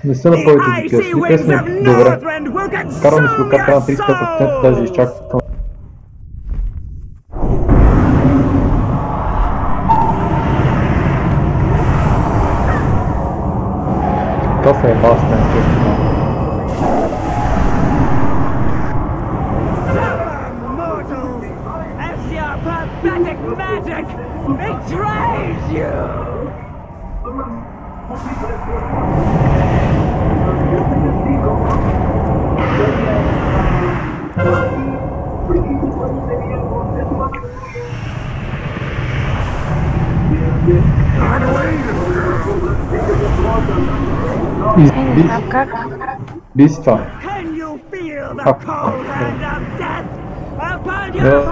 Не са на повече дикесли, те сме добре. Караме си го карта на 35%, даже изчаквам. Това се е баста, Не знам как. Би си това.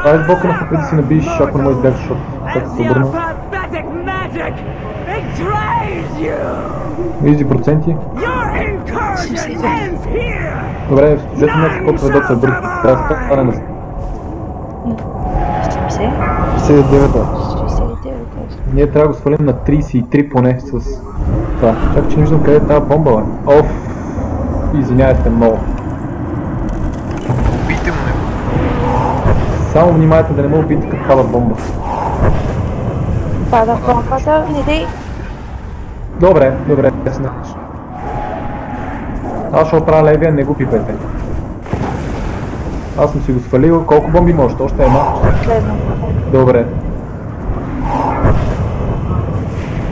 Дай с бока на попреди си набиеш, ако не можеш да бягаш, защото така се обърна. Изи проценти. Добре, служете някакъв код ведоца бързо. Трябва да стане на 69. Ние трябва да го свалим на 33 поне с това. Чакай, че не виждам къде е тази бомба, бе. Оф! Извинявайте много. Убийте му него. Само внимайте да не ме убийте като пада бомба. Пада бомбата, не дей. Добре, ясно. Аз ще оправя левия, не го пипайте. Аз съм си го свалил. Колко бомби може? Още една? Следно. Добре.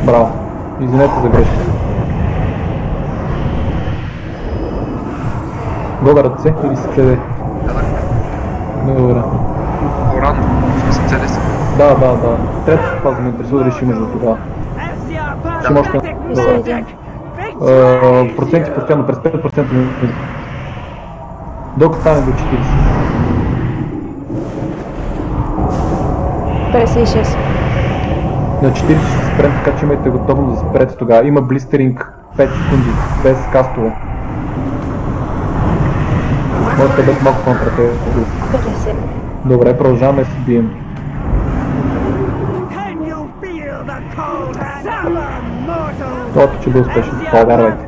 Браво. Извинете за грешка. Гога ръце или се следе? Добре. По-рано, в смисъл цели са. Да. Трето това за ме интересува да решим за тогава. Ще може да... Добре. Проценти постоянно, през 5% докато стане до 40. 56. На 40 ще се спрем, така че имайте готовност да се спрете тогава. Има блистеринг 5 секунди, без кастове. Можете да бъдете малко контрате. 50. Добре, продължаваме да си бием. Това че бил успешен, повярвайте.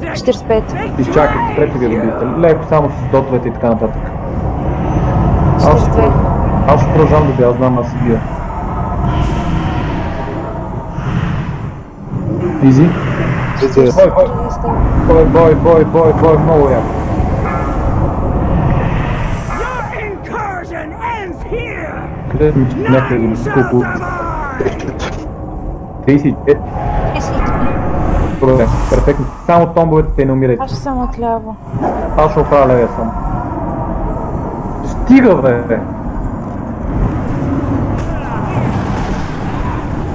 45. Изчакайте, спрете ги да добиете. Леко само с дотовете и така нататък. 42. Аз ще продължавам да бия, аз знам, аз си бия. Изи? Бой, много яко. Къде ми някъде да колко... 35? Добре, перфектно. Само томбовете те не умирайте. Аз ще съм отляво. Аз ще оправя левия само. Стига, бе!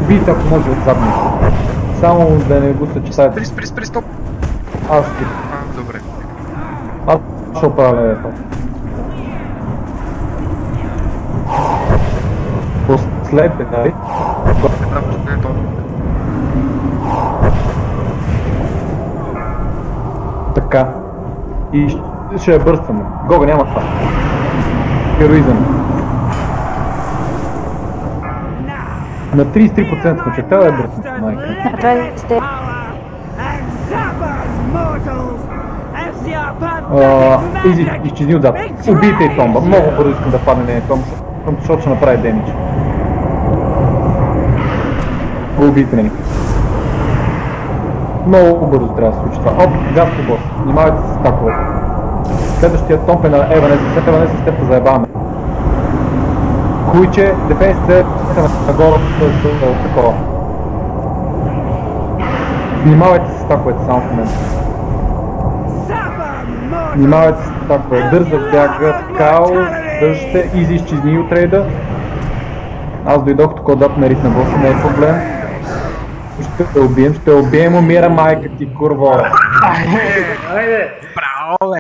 Убийте, ако може отзад ми. Само да не го съчетаете. Спри, стоп! Аз ще. Добре. Аз ще оправя левия само. Последне, нали? Така. И ще я бърстваме. Гога, няма това. Героизъм. На 33% сме, че трябва да я бърстваме, майка. На 20. Изи, изчезни отзад. Убийте и Томба. Много бързо искам да падне не Томба, защото ще направи демидж. Убийте ни. Много бързо трябва да се случи това. Оп, газ по бос. Внимавайте с стаковете. Следващия томп е на Еванес. След Еванес с теб заебаваме. Хуйче, дефенсите нагоре с такова. Внимавайте с стаковете само в момента. Внимавайте с стаковете. Дърза бяга, као, държите, изи изчезни от рейда. Аз дойдох тук да наритна босса, не е проблем. Ще те убием, умира майка ти, курво. Браво, бе!